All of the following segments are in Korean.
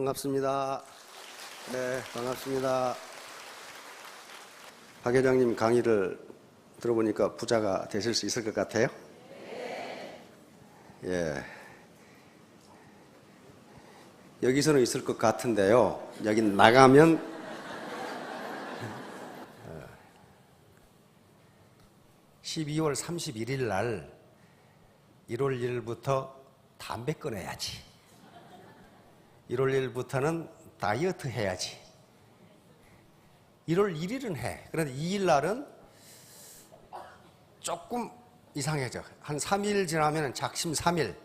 반갑습니다. 네, 반갑습니다. 박 회장님 강의를 들어보니까 부자가 되실 수 있을 것 같아요? 예. 여기서는 있을 것 같은데요. 여기 나가면 12월 31일 날 1월 1일부터 담배 끊어야지. 1월 1일부터는 다이어트 해야지. 1월 1일은 해. 그런데 2일 날은 조금 이상해져. 한 3일 지나면 작심 3일.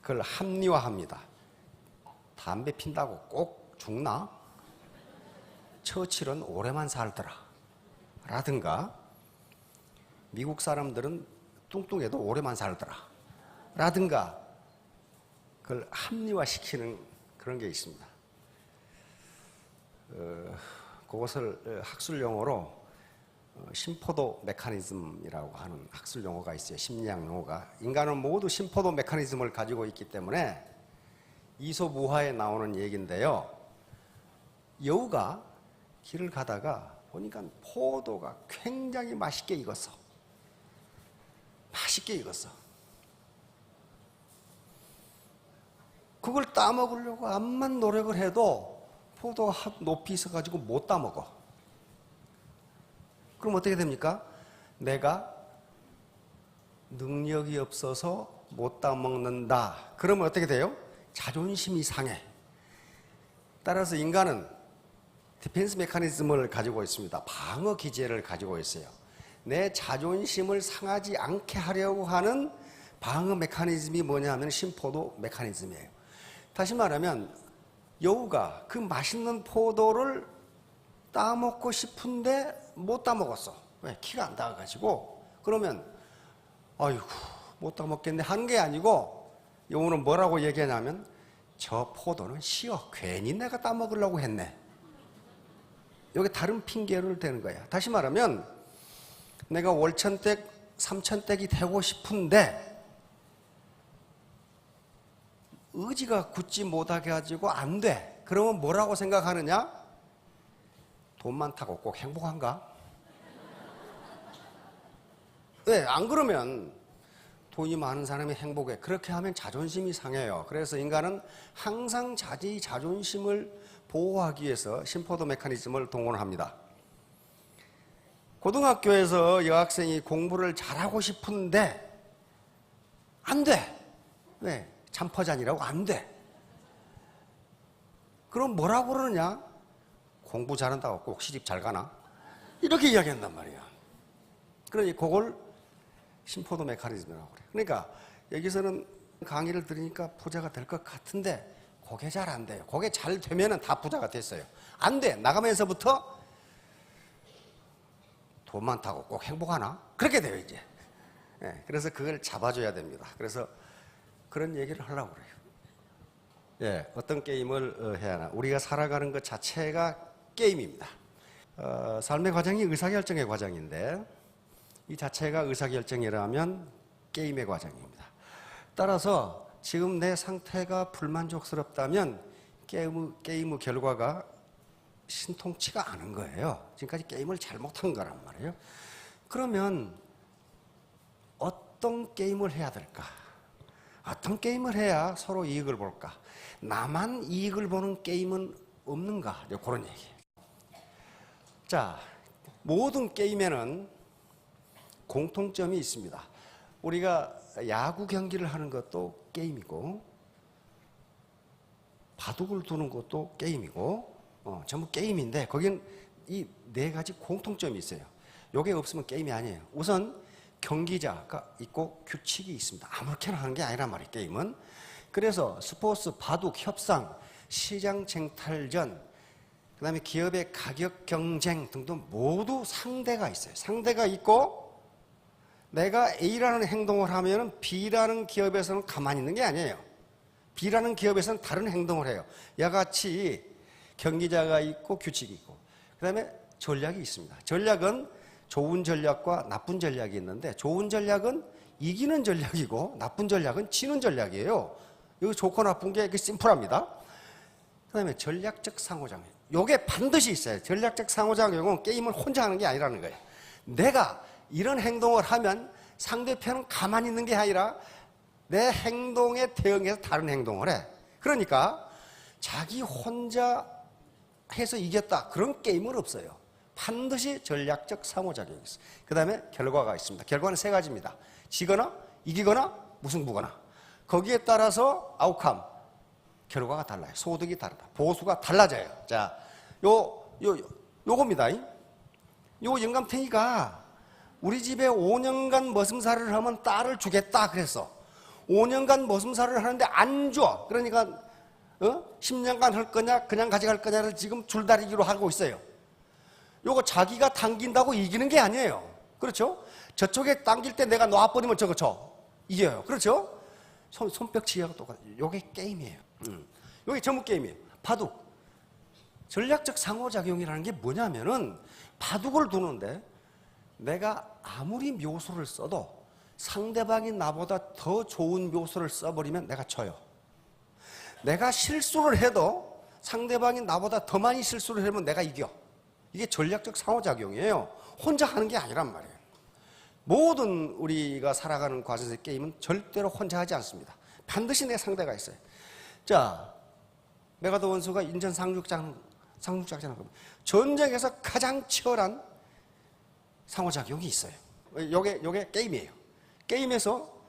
그걸 합리화합니다. 담배 핀다고 꼭 죽나? 처칠은 오래만 살더라. 라든가 미국 사람들은 뚱뚱해도 오래만 살더라. 라든가 그걸 합리화시키는 그런 게 있습니다. 그것을 학술 용어로 심포도 메커니즘이라고 하는 학술 용어가 있어요. 심리학 용어가. 인간은 모두 심포도 메커니즘을 가지고 있기 때문에 이소무화에 나오는 얘기인데요. 여우가 길을 가다가 보니까 포도가 굉장히 맛있게 익었어. 맛있게 익었어. 그걸 따먹으려고 암만 노력을 해도 포도가 높이 있어가지고 못 따먹어. 그럼 어떻게 됩니까? 내가 능력이 없어서 못 따먹는다. 그러면 어떻게 돼요? 자존심이 상해. 따라서 인간은 디펜스 메커니즘을 가지고 있습니다. 방어 기제를 가지고 있어요. 내 자존심을 상하지 않게 하려고 하는 방어 메커니즘이 뭐냐 하면 심포도 메커니즘이에요. 다시 말하면 여우가 그 맛있는 포도를 따먹고 싶은데 못 따먹었어. 왜? 키가 안 닿아가지고. 그러면 아이고 못 따먹겠네 하는 게 아니고 여우는 뭐라고 얘기하냐면 저 포도는 쉬어. 괜히 내가 따먹으려고 했네. 여기 다른 핑계를 대는 거야. 다시 말하면 내가 월천댁, 삼천댁이 되고 싶은데 의지가 굳지 못하게 가지고 안 돼. 그러면 뭐라고 생각하느냐? 돈 많다고 꼭 행복한가? 왜? 안 그러면 돈이 많은 사람이 행복해. 그렇게 하면 자존심이 상해요. 그래서 인간은 항상 자기 자존심을 보호하기 위해서 심포도 메커니즘을 동원합니다. 고등학교에서 여학생이 공부를 잘하고 싶은데 안 돼. 왜? 잠퍼잔이라고 안 돼. 그럼 뭐라고 그러느냐? 공부 잘한다고 꼭 시집 잘 가나? 이렇게 이야기한단 말이야. 그러니 그걸 심포도 메커니즘이라고 그래. 그러니까 여기서는 강의를 들으니까 부자가 될 것 같은데 그게 잘 안 돼요. 그게 잘 되면은 다 부자가 됐어요. 안 돼. 나가면서부터 돈 많다고 꼭 행복하나? 그렇게 돼요, 이제. 네, 그래서 그걸 잡아줘야 됩니다. 그래서 그런 얘기를 하려고 그래요. 예, 어떤 게임을 해야 하나? 우리가 살아가는 것 자체가 게임입니다. 삶의 과정이 의사결정의 과정인데 이 자체가 의사결정이라면 게임의 과정입니다. 따라서 지금 내 상태가 불만족스럽다면 게임의 결과가 신통치가 않은 거예요. 지금까지 게임을 잘못한 거란 말이에요. 그러면 어떤 게임을 해야 될까? 어떤 게임을 해야 서로 이익을 볼까? 나만 이익을 보는 게임은 없는가? 그런 얘기예요. 자, 모든 게임에는 공통점이 있습니다. 우리가 야구 경기를 하는 것도 게임이고 바둑을 두는 것도 게임이고 전부 게임인데 거기는 이 네 가지 공통점이 있어요. 이게 없으면 게임이 아니에요. 우선 경기자가 있고 규칙이 있습니다. 아무렇게나 하는 게 아니란 말이에요, 게임은. 그래서 스포츠, 바둑, 협상, 시장 쟁탈전, 그 다음에 기업의 가격 경쟁 등등 모두 상대가 있어요. 상대가 있고 내가 A라는 행동을 하면 B라는 기업에서는 가만히 있는 게 아니에요. B라는 기업에서는 다른 행동을 해요. 야같이 경기자가 있고 규칙이 있고 그 다음에 전략이 있습니다. 전략은 좋은 전략과 나쁜 전략이 있는데 좋은 전략은 이기는 전략이고 나쁜 전략은 지는 전략이에요. 이거 좋고 나쁜 게 심플합니다. 그 다음에 전략적 상호작용. 요게 반드시 있어요. 전략적 상호작용은 게임을 혼자 하는 게 아니라는 거예요. 내가 이런 행동을 하면 상대편은 가만히 있는 게 아니라 내 행동에 대응해서 다른 행동을 해. 그러니까 자기 혼자 해서 이겼다. 그런 게임은 없어요. 반드시 전략적 상호작용이 있어요. 그 다음에 결과가 있습니다. 결과는 세 가지입니다. 지거나 이기거나 무승부거나. 거기에 따라서 아웃컴, 결과가 달라요. 소득이 다르다. 보수가 달라져요. 자, 요겁니다. 요 영감탱이가 우리 집에 5년간 머슴살이를 하면 딸을 주겠다 그랬어. 5년간 머슴살이를 하는데 안 줘. 그러니까 10년간 할 거냐 그냥 가져갈 거냐를 지금 줄다리기로 하고 있어요. 요거 자기가 당긴다고 이기는 게 아니에요. 그렇죠? 저쪽에 당길 때 내가 놔버리면 저거 쳐. 이겨요. 그렇죠? 손뼉치기하고 똑같아요. 요게 게임이에요. 요게 전문 게임이에요. 바둑. 전략적 상호작용이라는 게 뭐냐면은 바둑을 두는데 내가 아무리 묘수를 써도 상대방이 나보다 더 좋은 묘수를 써버리면 내가 져요. 내가 실수를 해도 상대방이 나보다 더 많이 실수를 하면 내가 이겨. 이게 전략적 상호작용이에요. 혼자 하는 게 아니란 말이에요. 모든 우리가 살아가는 과정에서의 게임은 절대로 혼자 하지 않습니다. 반드시 내 상대가 있어요. 자, 메가더 원수가 인천 상륙작전을 합니다. 전쟁에서 가장 치열한 상호작용이 있어요. 요게 게임이에요. 게임에서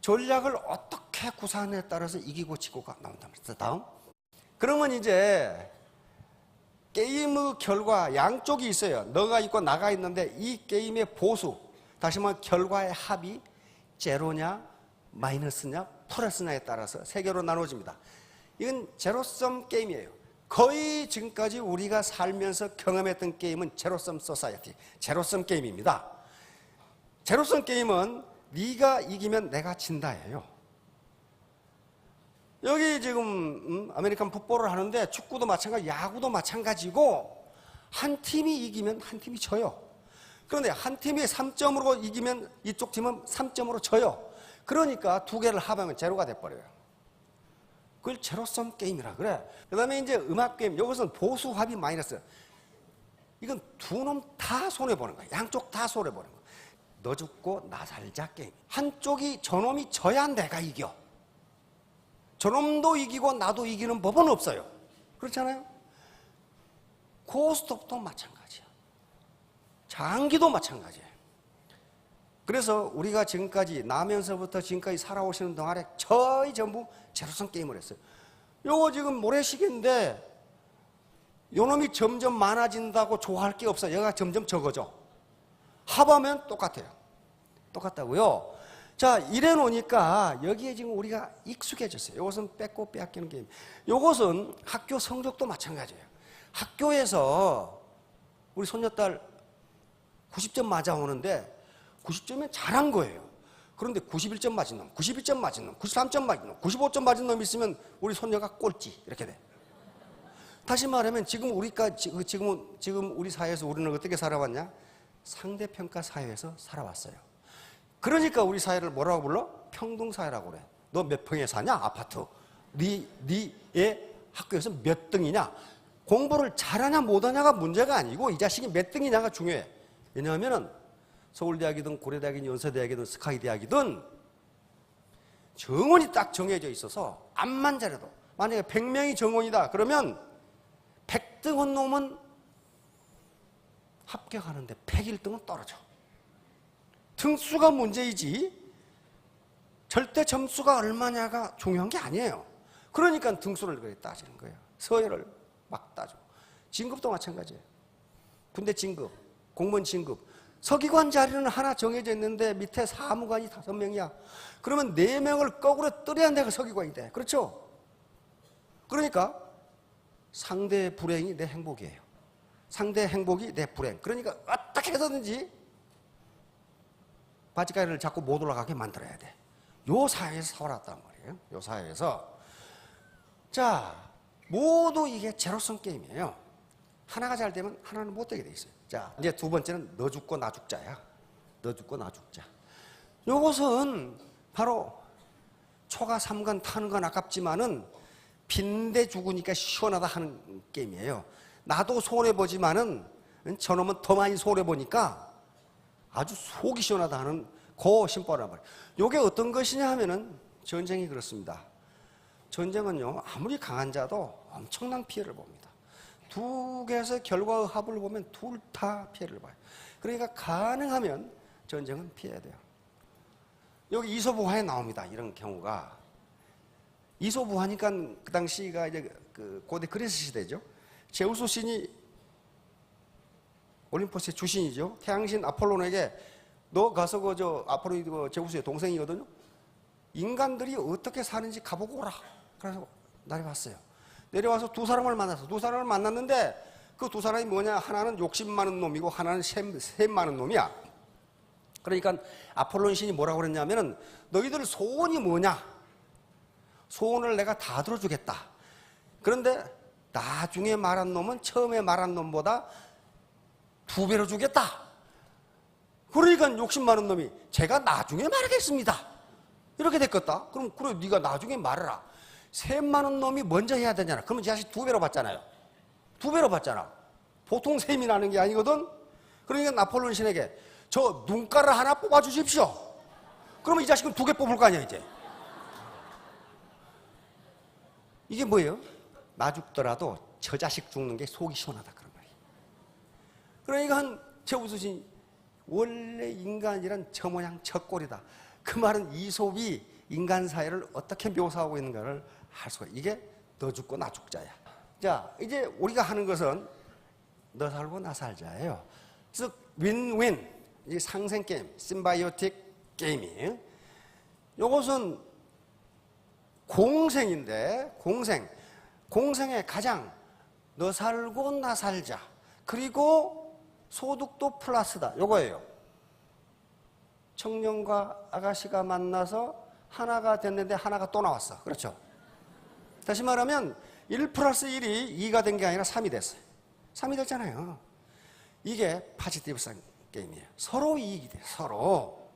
전략을 어떻게 구사하느냐에 따라서 이기고 지고가 나온단 말이에요. 다음. 그러면 이제 게임의 결과 양쪽이 있어요. 너가 있고 나가 있는데 이 게임의 보수, 다시 말하면 결과의 합이 제로냐 마이너스냐 플러스냐에 따라서 세 개로 나눠집니다. 이건 제로섬 게임이에요. 거의 지금까지 우리가 살면서 경험했던 게임은 제로섬 소사이어티, 제로섬 게임입니다. 제로섬 게임은 네가 이기면 내가 진다예요. 여기 지금 아메리칸 풋볼을 하는데 축구도 마찬가지, 야구도 마찬가지고 한 팀이 이기면 한 팀이 져요. 그런데 한 팀이 3점으로 이기면 이쪽 팀은 3점으로 져요. 그러니까 두 개를 합하면 제로가 돼버려요. 그걸 제로섬 게임이라 그래. 그 다음에 이제 음악 게임, 이것은 보수 합이 마이너스. 이건 두 놈 다 손해보는 거야. 양쪽 다 손해보는 거야. 너 죽고 나 살자 게임. 한쪽이 저놈이 져야 내가 이겨. 저놈도 이기고 나도 이기는 법은 없어요. 그렇잖아요? 고스톱도 마찬가지야. 장기도 마찬가지예요. 그래서 우리가 지금까지 나면서부터 지금까지 살아오시는 동안에 거의 전부 제로섬 게임을 했어요. 요거 지금 모래시계인데 요놈이 점점 많아진다고 좋아할 게 없어요. 얘가 점점 적어져. 합하면 똑같아요. 똑같다고요. 자, 이래 놓으니까 여기에 지금 우리가 익숙해졌어요. 이것은 뺏고 빼앗기는 게임. 이것은 학교 성적도 마찬가지예요. 학교에서 우리 손녀딸 90점 맞아 오는데 90점이면 잘한 거예요. 그런데 91점 맞은 놈, 91점 맞은 놈, 93점 맞은 놈, 95점 맞은 놈이 있으면 우리 손녀가 꼴찌 이렇게 돼. 다시 말하면 지금 우리 사회에서 우리는 어떻게 살아왔냐? 상대평가 사회에서 살아왔어요. 그러니까 우리 사회를 뭐라고 불러? 평등사회라고 그래. 너 몇 평에 사냐? 아파트. 네 학교에서 몇 등이냐? 공부를 잘하냐 못하냐가 문제가 아니고 이 자식이 몇 등이냐가 중요해. 왜냐하면 서울대학이든 고려대학이든 연세대학이든 스카이대학이든 정원이 딱 정해져 있어서 암만 잘해도 만약에 100명이 정원이다 그러면 100등 한 놈은 합격하는데 101등은 떨어져. 등수가 문제이지 절대 점수가 얼마냐가 중요한 게 아니에요. 그러니까 등수를 그렇게 따지는 거예요. 서열을 막 따져. 진급도 마찬가지예요. 군대 진급, 공무원 진급. 서기관 자리는 하나 정해져 있는데 밑에 사무관이 5명이야. 그러면 4명을 거꾸로 떨어야 내가 서기관이 돼. 그렇죠? 그러니까 상대의 불행이 내 행복이에요. 상대의 행복이 내 불행. 그러니까 어떻게 해서든지 바지가리를 잡고 못 올라가게 만들어야 돼. 요 사회에서 살아왔단 말이에요. 요 사회에서. 자, 모두 이게 제로섬 게임이에요. 하나가 잘 되면 하나는 못 되게 돼 있어요. 자, 이제 두 번째는 너 죽고 나 죽자야. 너 죽고 나 죽자. 요것은 바로 초가 3간 타는 건 아깝지만은 빈대 죽으니까 시원하다 하는 게임이에요. 나도 손해보지만은 저놈은 더 많이 손해보니까 아주 속이 시원하다 하는 그 심보란 말이에요. 이게 어떤 것이냐 하면은 전쟁이 그렇습니다. 전쟁은요, 아무리 강한 자도 엄청난 피해를 봅니다. 두 개에서 결과의 합을 보면 둘 다 피해를 봐요. 그러니까 가능하면 전쟁은 피해야 돼요. 여기 이소부화에 나옵니다. 이런 경우가. 이소부화니까 그 당시가 이제 그 고대 그리스 시대죠. 제우스 신이 올림포스의 주신이죠. 태양신 아폴론에게 너 가서 아폴로 제우스의 동생이거든요. 인간들이 어떻게 사는지 가보고 오라. 그래서 내려왔어요. 내려와서 두 사람을 만났어. 두 사람을 만났는데 그 두 사람이 뭐냐? 하나는 욕심 많은 놈이고 하나는 셈 많은 놈이야. 그러니까 아폴론 신이 뭐라고 그랬냐면은 너희들 소원이 뭐냐? 소원을 내가 다 들어주겠다. 그런데 나중에 말한 놈은 처음에 말한 놈보다 2배로 주겠다. 그러니까 욕심 많은 놈이 제가 나중에 말하겠습니다. 이렇게 됐겠다. 그럼 그래 네가 나중에 말해라. 셈 많은 놈이 먼저 해야 되잖아. 그러면 이 자식 2배로 받잖아요. 2배로 받잖아. 보통 셈이 나는 게 아니거든. 그러니까 아폴론 신에게 저 눈가를 하나 뽑아주십시오. 그러면 이 자식은 2개 뽑을 거 아니야 이제. 이게 뭐예요? 나 죽더라도 저 자식 죽는 게 속이 시원하다 그런 말이에요. 그러니까 제우스 신이 원래 인간이란 저 모양 저 꼴이다. 그 말은 이솝이 인간 사회를 어떻게 묘사하고 있는가를 할 수가 있어요. 이게 너 죽고 나 죽자야. 자, 이제 우리가 하는 것은 너 살고 나 살자예요. 즉 윈윈, 이 상생 게임, 심바이오틱 게임이 이것은 공생인데 공생의 가장 너 살고 나 살자. 그리고 소득도 플러스다. 요거예요. 청년과 아가씨가 만나서 하나가 됐는데 하나가 또 나왔어. 그렇죠? 다시 말하면 1 플러스 1이 2가 된 게 아니라 3이 됐어요. 3이 됐잖아요. 이게 파지티브성 게임이에요. 서로 이익이 돼요.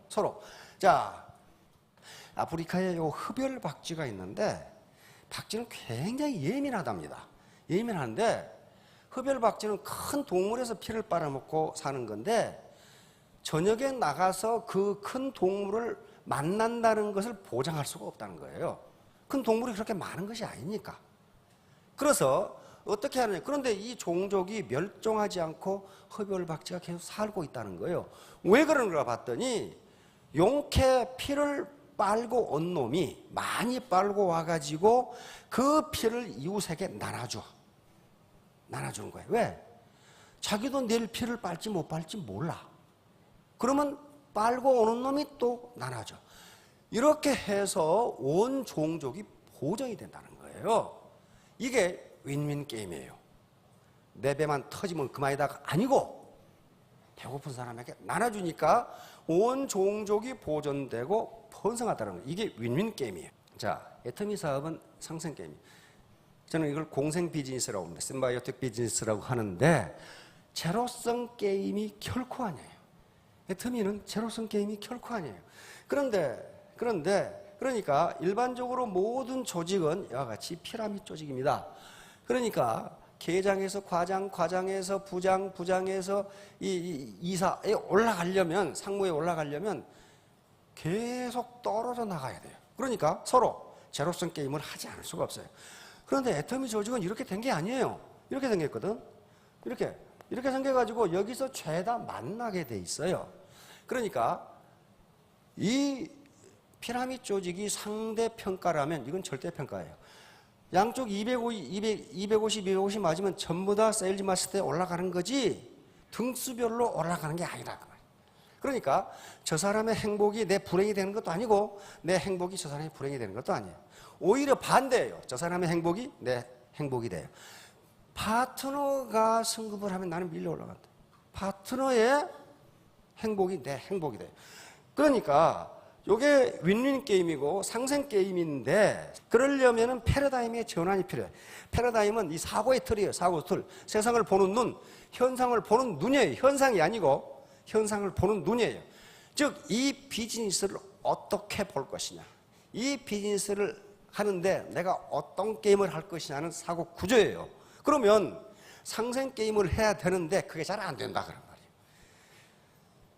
서로. 자, 아프리카에 요 흡열 박쥐가 있는데 박쥐는 굉장히 예민하답니다. 예민한데 흡열 박쥐는 큰 동물에서 피를 빨아먹고 사는 건데 저녁에 나가서 그 큰 동물을 만난다는 것을 보장할 수가 없다는 거예요. 큰 동물이 그렇게 많은 것이 아니니까. 그래서 어떻게 하느냐. 그런데 이 종족이 멸종하지 않고 흡열박쥐가 계속 살고 있다는 거예요. 왜 그런가 봤더니 용케 피를 빨고 온 놈이 많이 빨고 와가지고 그 피를 이웃에게 나눠주는 거예요. 왜? 자기도 내일 피를 빨지 못 빨지 몰라. 그러면 빨고 오는 놈이 또 나눠줘. 이렇게 해서 온 종족이 보정이 된다는 거예요. 이게 윈윈 게임이에요. 내 배만 터지면 그만이다가 아니고 배고픈 사람에게 나눠주니까 온 종족이 보존되고 번성하다는 거예요. 이게 윈윈 게임이에요. 자, 애터미 사업은 상생 게임이에요. 저는 이걸 공생 비즈니스라고 합니다. 심바이오틱 비즈니스라고 하는데 제로성 게임이 결코 아니에요. 애터미는 제로성 게임이 결코 아니에요. 그러니까 일반적으로 모든 조직은 이와 같이 피라미드 조직입니다. 그러니까 계장에서 과장, 과장에서 부장, 부장에서 이사에 올라가려면, 상무에 올라가려면 계속 떨어져 나가야 돼요. 그러니까 서로 제로성 게임을 하지 않을 수가 없어요. 그런데 애터미 조직은 이렇게 된 게 아니에요. 이렇게 생겼거든. 이렇게 생겨가지고 여기서 죄다 만나게 돼 있어요. 그러니까 이 피라미드 조직이 상대 평가라면 이건 절대 평가예요. 양쪽 250 맞으면 전부 다 세일즈 마스터에 올라가는 거지 등수별로 올라가는 게 아니라. 그러니까 저 사람의 행복이 내 불행이 되는 것도 아니고 내 행복이 저 사람의 불행이 되는 것도 아니에요. 오히려 반대예요. 저 사람의 행복이 내 행복이 돼요. 파트너가 승급을 하면 나는 밀려 올라간다. 파트너의 행복이 내 행복이 돼요. 그러니까 이게 윈윈 게임이고 상생 게임인데 그러려면 패러다임의 전환이 필요해요. 패러다임은 이 사고의 틀이에요. 사고의 틀. 세상을 보는 눈, 현상을 보는 눈이에요. 현상이 아니고 현상을 보는 눈이에요. 즉 이 비즈니스를 어떻게 볼 것이냐. 이 비즈니스를 하는데 내가 어떤 게임을 할 것이냐는 사고 구조예요. 그러면 상생 게임을 해야 되는데 그게 잘 안 된다 그런 말이에요.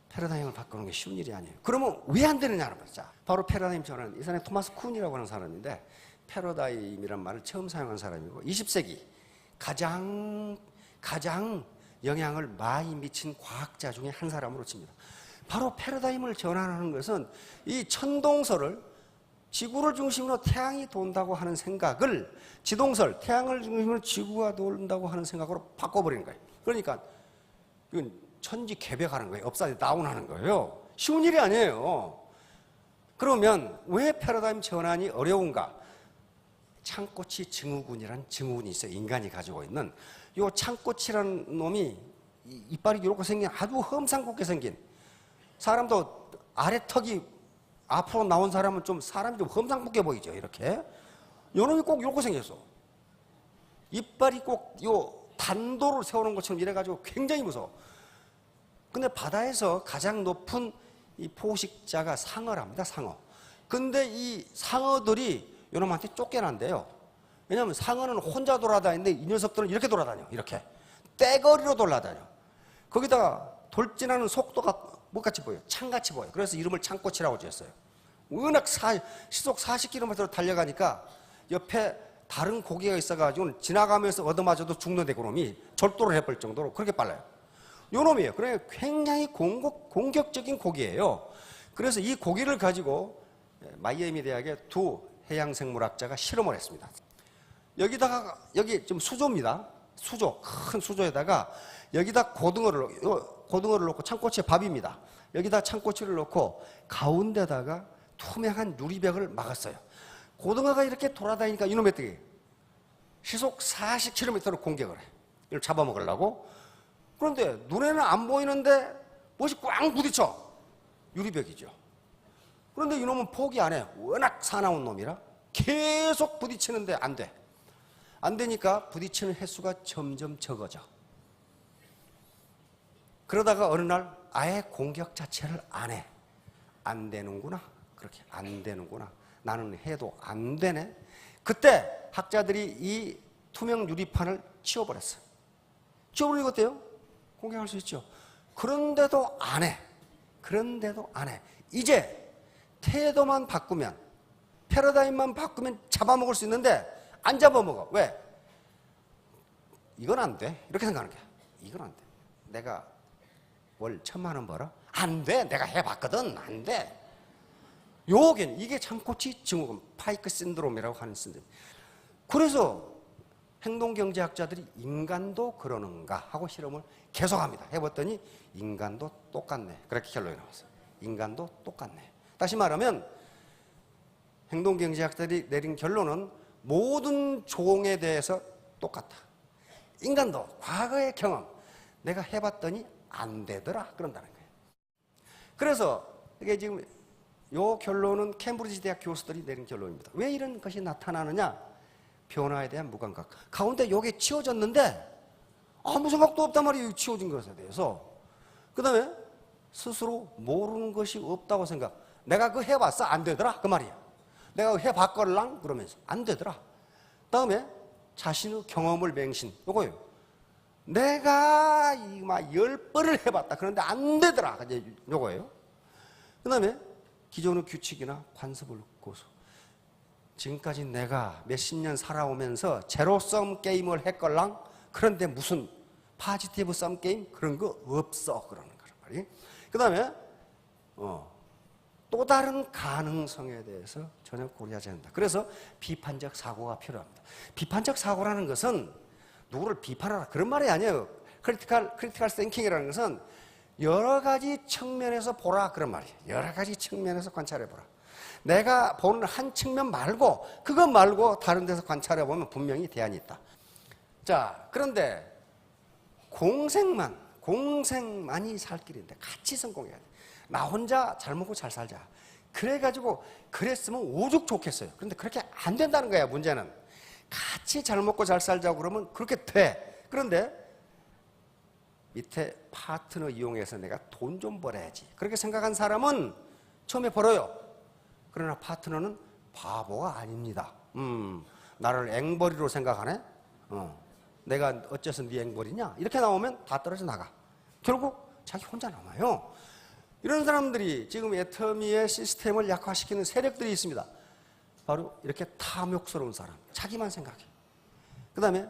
패러다임을 바꾸는 게 쉬운 일이 아니에요. 그러면 왜 안 되느냐는 거죠. 바로 패러다임 전환. 이 사람이 토마스 쿤이라고 하는 사람인데 패러다임이란 말을 처음 사용한 사람이고 20세기 가장 영향을 많이 미친 과학자 중에 한 사람으로 칩니다. 바로 패러다임을 전환하는 것은 이 천동설을 지구를 중심으로 태양이 돈다고 하는 생각을 지동설, 태양을 중심으로 지구가 돈다고 하는 생각으로 바꿔버리는 거예요. 그러니까 이건 천지개벽하는 거예요. 업사이드 다운하는 거예요. 쉬운 일이 아니에요. 그러면 왜 패러다임 전환이 어려운가? 창꼬치 증후군이라는 증후군이 있어요. 인간이 가지고 있는. 이 창꼬치라는 놈이 이빨이 이렇게 생긴 아주 험상궂게 생긴, 사람도 아래 턱이 앞으로 나온 사람은 좀 사람이 좀 험상궂게 보이죠. 이렇게. 요 놈이 꼭 이렇게 생겼어. 이빨이 꼭 요 단도를 세우는 것처럼 이래가지고 굉장히 무서워. 근데 바다에서 가장 높은 이 포식자가 상어랍니다. 상어. 근데 이 상어들이 요놈한테 쫓겨난대요. 왜냐하면 상어는 혼자 돌아다니는데 이 녀석들은 이렇게 돌아다녀. 이렇게. 떼거리로 돌아다녀. 거기다가 돌진하는 속도가 뭐같이 보여요? 창같이 보여요. 그래서 이름을 창꼬치라고 지었어요. 워낙 시속 40km로 달려가니까 옆에 다른 고기가 있어가지고 지나가면서 얻어맞아도 죽는데 그놈이 절도를 해버릴 정도로 그렇게 빨라요. 요 놈이에요. 그러니까 굉장히 공격적인 고기예요. 그래서 이 고기를 가지고 마이애미 대학의 두 해양생물학자가 실험을 했습니다. 여기 좀 수조입니다. 수조, 큰 수조에다가 여기다 고등어를 넣고, 창꼬치의 밥입니다. 여기다 창꼬치를 넣고 가운데다가 투명한 유리벽을 막았어요. 고등어가 이렇게 돌아다니니까 이놈의 뜨기 시속 40km로 공격을 해. 이걸 잡아먹으려고. 그런데 눈에는 안 보이는데 무엇이 꽝 부딪혀. 유리벽이죠. 그런데 이놈은 포기 안 해. 워낙 사나운 놈이라 계속 부딪히는데 안 돼. 안 되니까 부딪히는 횟수가 점점 적어져. 그러다가 어느 날 아예 공격 자체를 안 해. 안 되는구나. 그렇게 안 되는구나. 나는 해도 안 되네. 그때 학자들이 이 투명 유리판을 치워버렸어요. 치워버리고 어때요? 공격할 수 있죠. 그런데도 안 해. 그런데도 안 해. 이제 태도만 바꾸면, 패러다임만 바꾸면 잡아먹을 수 있는데 안 잡아먹어. 왜? 이건 안 돼. 이렇게 생각하는 거야. 이건 안 돼. 내가 월 1,000만 원 벌어? 안 돼. 내가 해봤거든. 안 돼. 이게 창꼬치 증후군, 파이크 신드롬이라고 하는 신드롬. 그래서 행동경제학자들이 인간도 그러는가 하고 실험을 계속합니다. 해봤더니 인간도 똑같네. 그렇게 결론이 나왔어요. 인간도 똑같네. 다시 말하면 행동경제학자들이 내린 결론은 모든 종에 대해서 똑같다. 인간도 과거의 경험, 내가 해봤더니 안 되더라. 그런다는 거예요. 그래서 이게 지금 이 결론은 캠브리지 대학 교수들이 내린 결론입니다. 왜 이런 것이 나타나느냐? 변화에 대한 무감각. 가운데 이게 치워졌는데 아무 생각도 없단 말이에요. 치워진 것에 대해서. 그 다음에 스스로 모르는 것이 없다고 생각. 내가 그거 해봤어? 안 되더라? 그 말이야. 내가 해봤걸랑? 그러면서 안 되더라. 그 다음에 자신의 경험을 맹신. 요거예요. 내가 막 10번을 해봤다. 그런데 안 되더라. 요거예요. 그 다음에 기존의 규칙이나 관습을 고수. 지금까지 내가 몇십 년 살아오면서 제로섬 게임을 했걸랑? 그런데 무슨 파지티브 썸 게임? 그런 거 없어. 그러는 거란 말이에요. 그 다음에 또 다른 가능성에 대해서 전혀 고려하지 않는다. 그래서 비판적 사고가 필요합니다. 비판적 사고라는 것은 누구를 비판하라 그런 말이 아니에요. 크리티컬 띵킹이라는 것은 여러 가지 측면에서 보라 그런 말이에요. 여러 가지 측면에서 관찰해보라. 내가 보는 한 측면 말고 그것 말고 다른 데서 관찰해보면 분명히 대안이 있다. 자, 그런데 공생만이 살 길인데 같이 성공해야 돼. 나 혼자 잘 먹고 잘 살자. 그래가지고 그랬으면 오죽 좋겠어요. 그런데 그렇게 안 된다는 거야. 문제는 같이 잘 먹고 잘 살자고 그러면 그렇게 돼. 그런데 밑에 파트너 이용해서 내가 돈 좀 벌어야지. 그렇게 생각한 사람은 처음에 벌어요. 그러나 파트너는 바보가 아닙니다. 나를 앵벌이로 생각하네? 내가 어째서 네 앵벌이냐? 이렇게 나오면 다 떨어져 나가. 결국 자기 혼자 남아요. 이런 사람들이 지금 애터미의 시스템을 약화시키는 세력들이 있습니다. 바로 이렇게 탐욕스러운 사람, 자기만 생각해. 그 다음에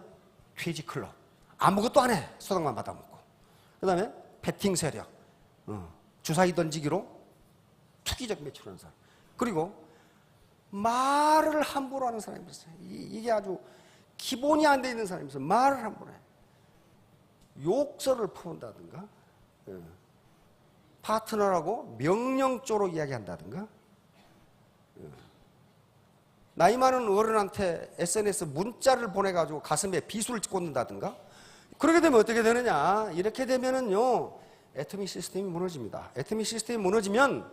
퇴직 클럽, 아무것도 안 해. 수당만 받아먹고. 그 다음에 배팅 세력, 주사위 던지기로 투기적 매출하는 사람. 그리고 말을 함부로 하는 사람이 있어요. 이게 아주 기본이 안 돼 있는 사람이 있어요. 말을 함부로 해. 욕설을 퍼온다든가, 파트너라고 명령조로 이야기한다든가, 나이 많은 어른한테 SNS 문자를 보내가지고 가슴에 비수를 꽂는다든가. 그렇게 되면 어떻게 되느냐? 이렇게 되면은요, 애터미 시스템이 무너집니다. 애터미 시스템이 무너지면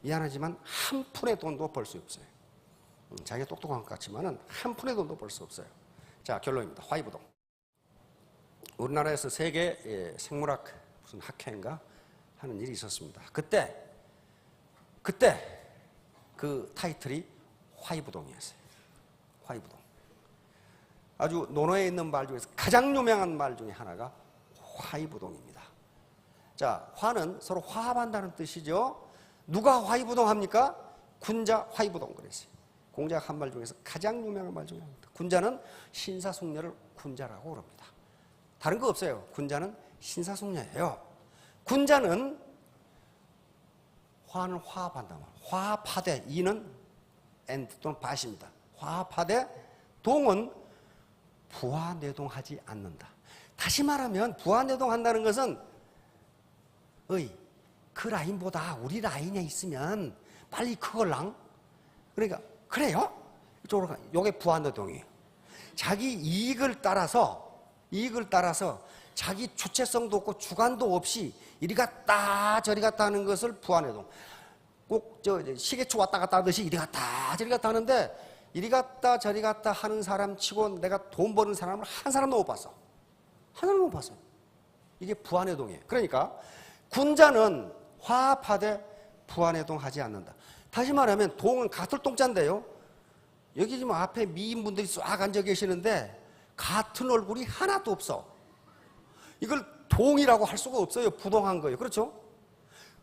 미안하지만 한 푼의 돈도 벌 수 없어요. 자기가 똑똑한 것 같지만은 한 푼의 돈도 벌 수 없어요. 자, 결론입니다. 화이부동. 우리나라에서 세계 생물학 무슨 학회인가 하는 일이 있었습니다. 그때 그 타이틀이 화이부동이었어요. 화이부동. 아주 논어에 있는 말 중에서 가장 유명한 말 중에 하나가 화이부동입니다. 자, 화는 서로 화합한다는 뜻이죠. 누가 화이부동합니까? 군자 화이부동 그랬어요. 공자가 한 말 중에서 가장 유명한 말 중에 하나입니다. 군자는 신사숙녀를 군자라고 그럽니다. 다른 거 없어요. 군자는 신사숙녀예요. 군자는 화는 화합한다. 화합하되 이는 and 또는 bat입니다. 화합하되 동은 부화내동하지 않는다. 다시 말하면 부화내동한다는 것은 그 라인보다 우리 라인에 있으면 빨리 그걸랑 그러니까 그래요? 이쪽으로 가. 이게 부화내동이에요. 자기 이익을 따라서 자기 주체성도 없고 주관도 없이 이리 갔다 저리 갔다 하는 것을 부화내동. 꼭 시계추 왔다 갔다 하듯이 이리 갔다 저리 갔다 하는데 이리 갔다 저리 갔다 하는 사람 치고 내가 돈 버는 사람을 한 사람도 못 봤어. 한 사람도 못 봤어. 이게 부화내동이에요. 그러니까 군자는 화합하되 부화내동하지 않는다. 다시 말하면 동은 같을 동자인데요. 여기 지금 앞에 미인분들이 쫙 앉아 계시는데 같은 얼굴이 하나도 없어. 이걸 동이라고 할 수가 없어요. 부동한 거예요. 그렇죠?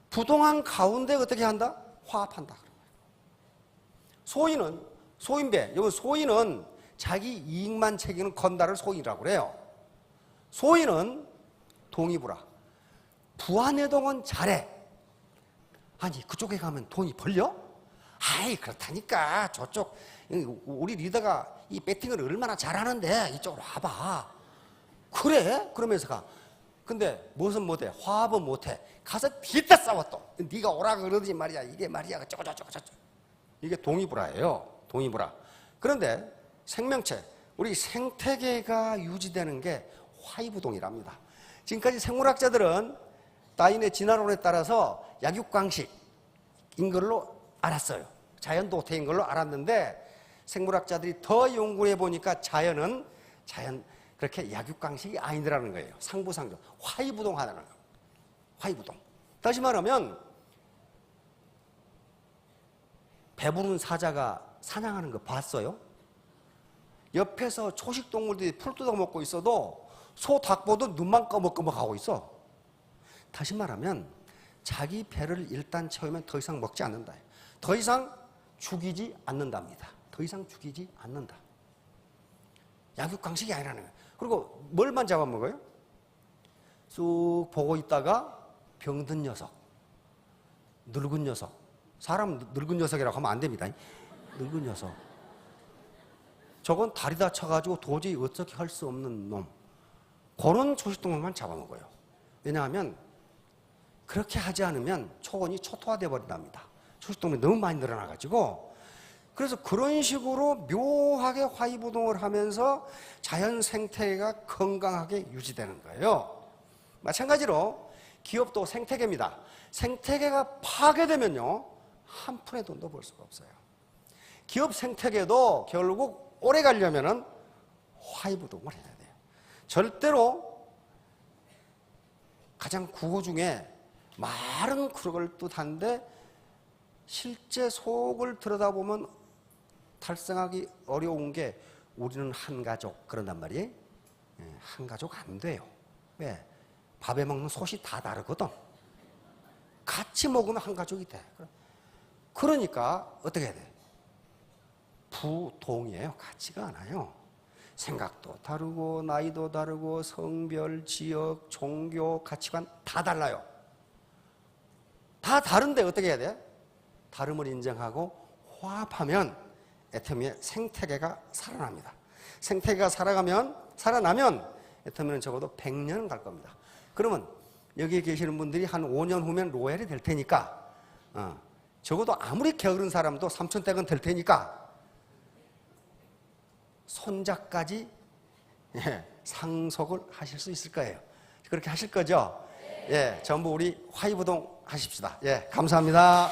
부동한 가운데 어떻게 한다? 화합한다. 소인배, 여기 소인은 자기 이익만 챙기는 건달을 소인이라고 그래요. 소인은 동이부라. 부화내동은 잘해. 아니, 그쪽에 가면 돈이 벌려? 아이, 그렇다니까. 저쪽, 우리 리더가 이 배팅을 얼마나 잘하는데 이쪽으로 와봐. 그래? 그러면서 가. 근데 무엇은 못해? 화합은 못해. 가서 뒤에다 싸워 또. 네가 오라 그러지 말이야. 이게 말이야. 저거. 이게 동이부라예요. 동이부라. 그런데 생명체, 우리 생태계가 유지되는 게 화이부동이랍니다. 지금까지 생물학자들은 다윈의 진화론에 따라서 약육강식인 걸로 알았어요. 자연도태인 걸로 알았는데 생물학자들이 더 연구해 보니까 자연 그렇게 약육강식이 아니더라는 거예요. 상부상조, 화이부동하다는 거예요. 화이부동. 다시 말하면 배부른 사자가 사냥하는 거 봤어요? 옆에서 초식동물들이 풀 뜯어먹고 있어도 소, 닭 보도 눈만 꺼먹꺼먹하고 있어. 다시 말하면 자기 배를 일단 채우면 더 이상 먹지 않는다. 더 이상 죽이지 않는답니다. 더 이상 죽이지 않는다. 약육강식이 아니라는 거예요. 그리고 뭘만 잡아먹어요? 쑥 보고 있다가 병든 녀석, 늙은 녀석. 사람 늙은 녀석이라고 하면 안 됩니다. 늙은 녀석. 저건 다리 다쳐가지고 도저히 어떻게 할 수 없는 놈. 그런 초식동물만 잡아먹어요. 왜냐하면 그렇게 하지 않으면 초원이 초토화돼 버린답니다. 초식동물이 너무 많이 늘어나가지고. 그래서 그런 식으로 묘하게 화이부동을 하면서 자연 생태계가 건강하게 유지되는 거예요. 마찬가지로 기업도 생태계입니다. 생태계가 파괴되면요, 한 푼의 돈도 벌 수가 없어요. 기업 생태계도 결국 오래 가려면은 화이부동을 해야 돼요. 절대로 가장 구호 중에 말은 그럴 듯한데 실제 속을 들여다보면 달성하기 어려운 게 우리는 한 가족 그런단 말이에요. 한 가족 안 돼요. 왜? 밥에 먹는 솥이 다 다르거든. 같이 먹으면 한 가족이 돼. 그러니까 어떻게 해야 돼? 부동이에요. 같지가 않아요. 생각도 다르고 나이도 다르고 성별, 지역, 종교, 가치관 다 달라요. 다 다른데 어떻게 해야 돼? 다름을 인정하고 화합하면 애터미의 생태계가 살아납니다. 생태계가 살아나면 애터미는 적어도 100년은 갈 겁니다. 그러면 여기 계시는 분들이 한 5년 후면 로얄이 될 테니까 적어도 아무리 게으른 사람도 삼촌댁은 될 테니까 손자까지 상속을 하실 수 있을 거예요. 그렇게 하실 거죠? 예, 전부 우리 화이부동 하십시다. 예, 감사합니다.